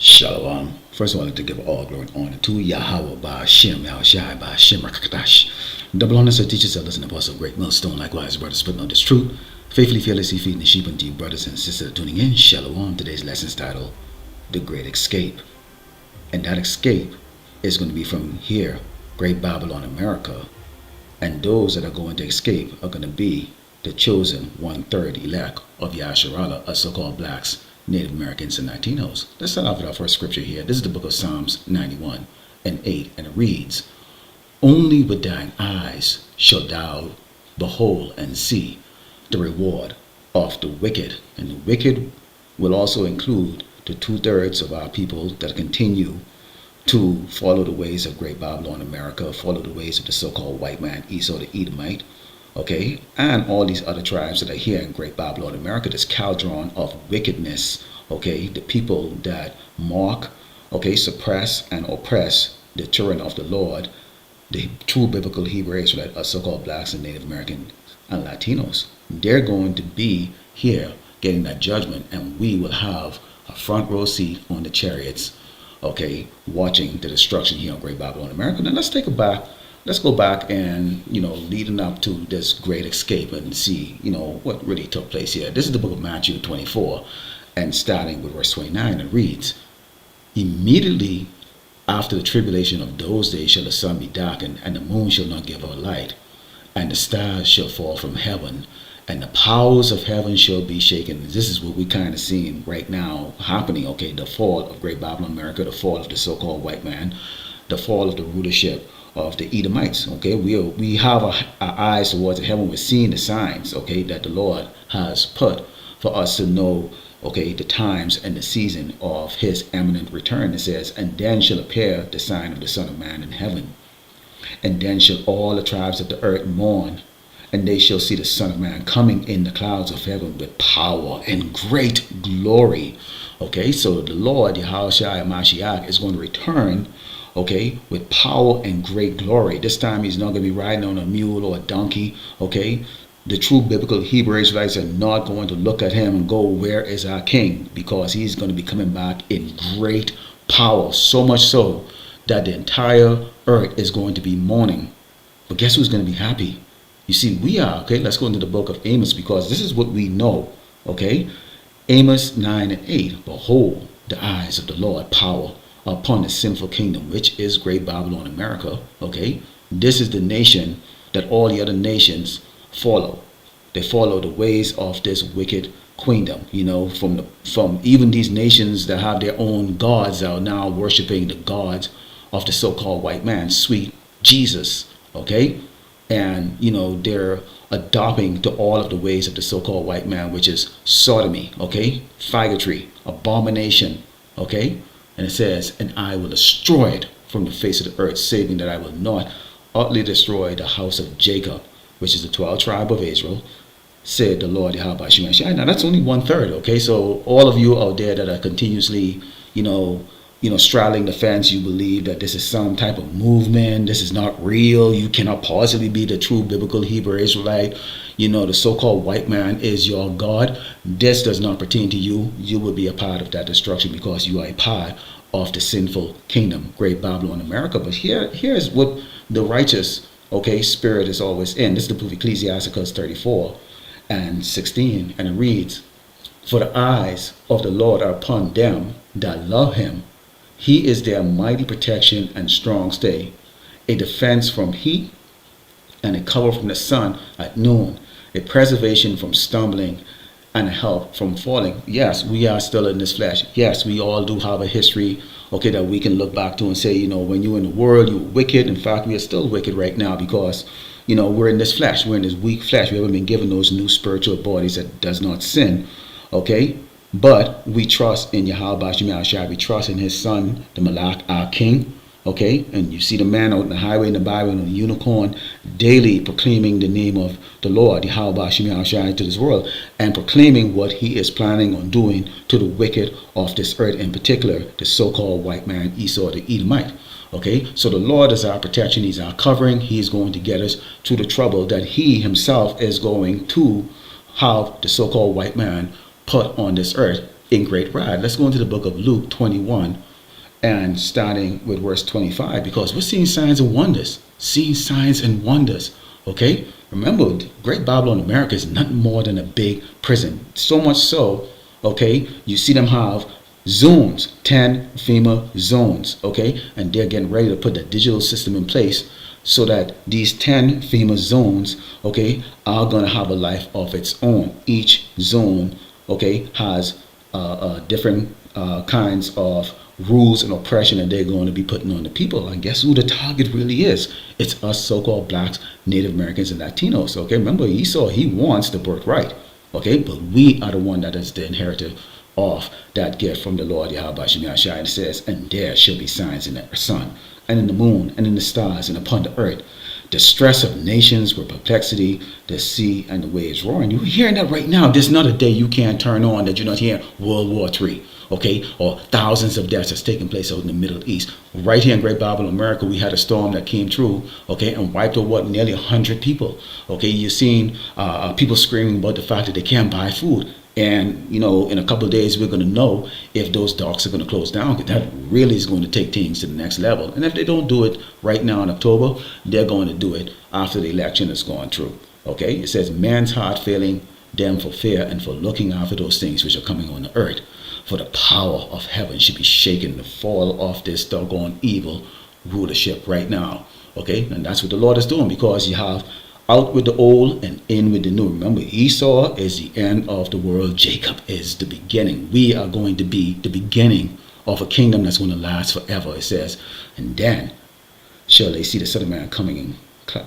Shalom. First of all, I'd like to give all glory and honor to Yahweh Ba'Shem, Yahushai Ba'Shem Rakakadash. Double honor to teachers, elders, and apostles of great millstone. Likewise, brothers, putting on this truth. Faithfully, fearlessly feeding the sheep unto you, brothers and sisters that are tuning in. Shalom. Today's lesson is titled The Great Escape. And that escape is going to be from here, Great Babylon, America. And those that are going to escape are going to be the chosen 1/3 elect of Yasharala, us so-called blacks, Native Americans, and Latinos. Let's start off with our first scripture here. This is the book of Psalms 91:8, and it reads, "Only with thine eyes shalt thou behold and see the reward of the wicked." And the wicked will also include the 2/3 of our people that continue to follow the ways of Great Babylon, America, follow the ways of the so-called white man, Esau the Edomite, okay, and all these other tribes that are here in Great Babylon, America, this cauldron of wickedness, okay, the people that mock, okay, suppress and oppress the children of the Lord, the true biblical Hebrew Israelite, us so-called blacks and Native Americans and Latinos. They're going to be here getting that judgment, and we will have a front row seat on the chariots, okay, watching the destruction here on Great Babylon, America. Now let's go back and, leading up to this great escape and see, what really took place here. This is the book of Matthew 24, and starting with verse 29, it reads, "Immediately after the tribulation of those days shall the sun be darkened, and the moon shall not give her light, and the stars shall fall from heaven, and the powers of heaven shall be shaken." This is what we kind of seeing right now happening, okay? The fall of Great Babylon, America, the fall of the so-called white man, the fall of the rulership of the Edomites, okay? We have our eyes towards the heaven. We're seeing the signs, okay, that the Lord has put for us to know, okay, the times and the season of his imminent return. It says, "And then shall appear the sign of the Son of Man in heaven. And then shall all the tribes of the earth mourn, and they shall see the Son of Man coming in the clouds of heaven with power and great glory." Okay, so the Lord, Yahushua Mashiach, is going to return, okay, with power and great glory. This time he's not going to be riding on a mule or a donkey, okay? The true biblical Hebrew Israelites are not going to look at him and go, "Where is our king?" Because he's going to be coming back in great power, so much so that the entire earth is going to be mourning. But guess who's going to be happy? You see, we are, okay? Let's go into the book of Amos, because this is what we know, okay? Amos 9:8, "Behold, the eyes of the Lord power upon the sinful kingdom, which is Great Babylon, America." Okay, this is the nation that all the other nations follow. They follow the ways of this wicked queendom. From even these nations that have their own gods are now worshiping the gods of the so-called white man, sweet Jesus. Okay, and they're adopting to all of the ways of the so-called white man, which is sodomy. Okay, faggotry, abomination. Okay. And it says, "And I will destroy it from the face of the earth, saving that I will not utterly destroy the house of Jacob," which is the 12 tribe of Israel, said the Lord Yahweh Shemashai. Now that's only 1/3, okay? So all of you out there that are continuously, straddling the fence, you believe that this is some type of movement, this is not real, you cannot possibly be the true biblical Hebrew Israelite, the so-called white man is your God. This does not pertain to you. You will be a part of that destruction because you are a part of the sinful kingdom, Great Babylon, America. But here's what the righteous, okay, spirit is always in. This is the book of Ecclesiasticus 34:16, and it reads, "For the eyes of the Lord are upon them that love him. He is their mighty protection and strong stay, a defense from heat and a cover from the sun at noon, a preservation from stumbling and a help from falling." Yes, we are still in this flesh. Yes, we all do have a history, okay, that we can look back to and say, when you were in the world, you were wicked. In fact, we are still wicked right now because, we're in this flesh. We're in this weak flesh. We haven't been given those new spiritual bodies that does not sin, okay? But we trust in Yahweh Shemashai. We trust in his son, the Malak, our king. Okay, and you see the man out in the highway in the Bible on a unicorn daily proclaiming the name of the Lord, Yahweh Shemashai, to this world, and proclaiming what he is planning on doing to the wicked of this earth, in particular, the so-called white man, Esau the Edomite. Okay, so the Lord is our protection. He's our covering. He is going to get us to the trouble that he himself is going to have the so-called white man put on this earth in great wrath. Let's go into the book of Luke 21 and starting with verse 25, because we're seeing signs and wonders. Seeing signs and wonders. Okay? Remember, Great Babylon America is nothing more than a big prison. So much so, okay, you see them have zones, 10 FEMA zones, okay? And they're getting ready to put the digital system in place so that these 10 FEMA zones, okay, are going to have a life of its own. Each zone, okay, has different kinds of rules and oppression that they're going to be putting on the people. And guess who the target really is? It's us so-called blacks, Native Americans, and Latinos. Okay, remember Esau, he wants the birthright. Okay, but we are the one that is the inheritor of that gift from the Lord Yahweh Shemashai. And it says, and there shall be signs in the sun, and in the moon, and in the stars, and upon the earth, the stress of nations with perplexity, the sea and the waves roaring. You're hearing that right now. There's not a day you can't turn on that you're not hearing World War III, okay, or thousands of deaths that's taking place out in the Middle East. Right here in Great Babylon, America, we had a storm that came through, okay, and wiped out nearly 100 people. Okay, you're seeing people screaming about the fact that they can't buy food. And, you know, in a couple of days, we're going to know if those docks are going to close down. That really is going to take things to the next level. And if they don't do it right now in October, they're going to do it after the election is gone through. Okay? It says, man's heart failing them for fear and for looking after those things which are coming on the earth. For the power of heaven should be shaken to fall off this doggone evil rulership right now. Okay? And that's what the Lord is doing, because you have out with the old and in with the new. Remember, Esau is the end of the world. Jacob is the beginning. We are going to be the beginning of a kingdom that's going to last forever. It says, and then shall they see the Son of Man coming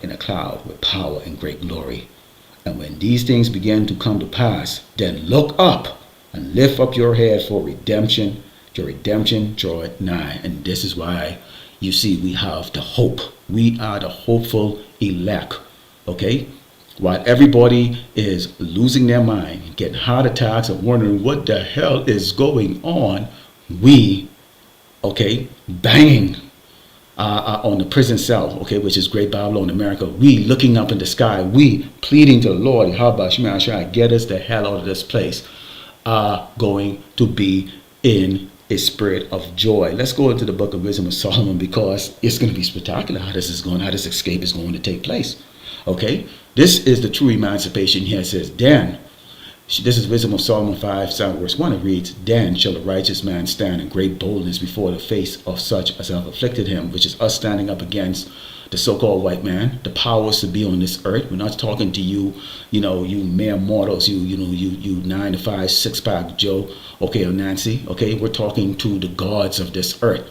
in a cloud with power and great glory. And when these things begin to come to pass, then look up and lift up your head, for redemption. Your redemption draweth nigh. And this is why you see we have the hope. We are the hopeful elect. Okay, while everybody is losing their mind, getting heart attacks and wondering what the hell is going on, we, okay, banging on the prison cell, okay, which is Great Babylon America. We looking up in the sky, we pleading to the Lord, how about Shemashai, get us the hell out of this place, are going to be in a spirit of joy. Let's go into the book of Wisdom of Solomon, because it's going to be spectacular how this escape is going to take place. Okay, this is the true emancipation here. It says, then, this is Wisdom of Solomon 5, verse 1. It reads, then shall the righteous man stand in great boldness before the face of such as have afflicted him, which is us standing up against the so-called white man, the powers to be on this earth. We're not talking to you, you know, you mere mortals, you 9 to 5, 6-pack Joe, okay, or Nancy, okay. We're talking to the gods of this earth,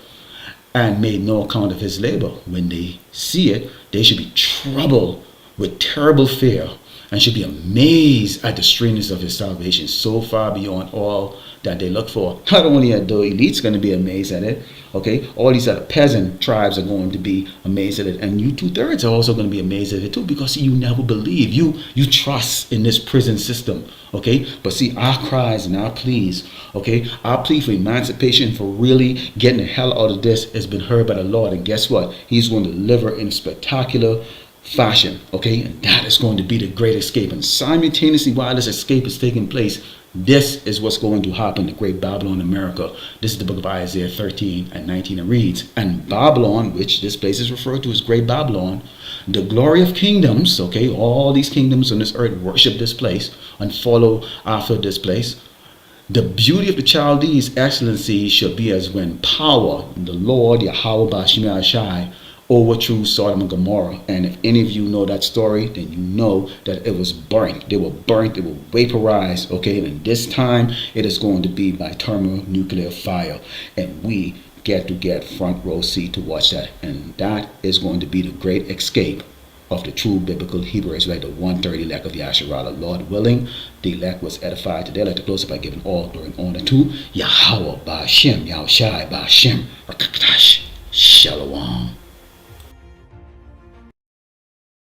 and made no account of his labor. When they see it, they should be troubled with terrible fear, and should be amazed at the strangeness of his salvation, so far beyond all that they look for. Not only are the elites going to be amazed at it, okay, all these other peasant tribes are going to be amazed at it, and you 2/3 are also going to be amazed at it too, because see, you never believe, you trust in this prison system, okay. But see, our cries and our pleas, okay, our plea for emancipation, for really getting the hell out of this, has been heard by the Lord, and guess what? He's going to deliver in a spectacular fashion, okay, and that is going to be the great escape. And simultaneously, while this escape is taking place, this is what's going to happen to Great Babylon America. This is the book of Isaiah 13 and 19. It reads, and Babylon, which this place is referred to as Great Babylon, the glory of kingdoms, okay, all these kingdoms on this earth worship this place and follow after this place. The beauty of the Chaldees' excellency shall be as when power, the Lord Yahweh Shemashai, overthrew Sodom and Gomorrah. And if any of you know that story, then you know that it was burnt. They were burnt, they were vaporized, okay? And this time, it is going to be by thermonuclear fire. And we get to get front row seat to watch that. And that is going to be the great escape of the true biblical Hebrew Israelite, the 1/3 elect of Yasharallah. Lord willing, the elect was edified today. I'd like to close up by giving all glory and honor to Yahweh, Ba'ashem, Yahushai, Ba'ashem, Rakatash, Shalom.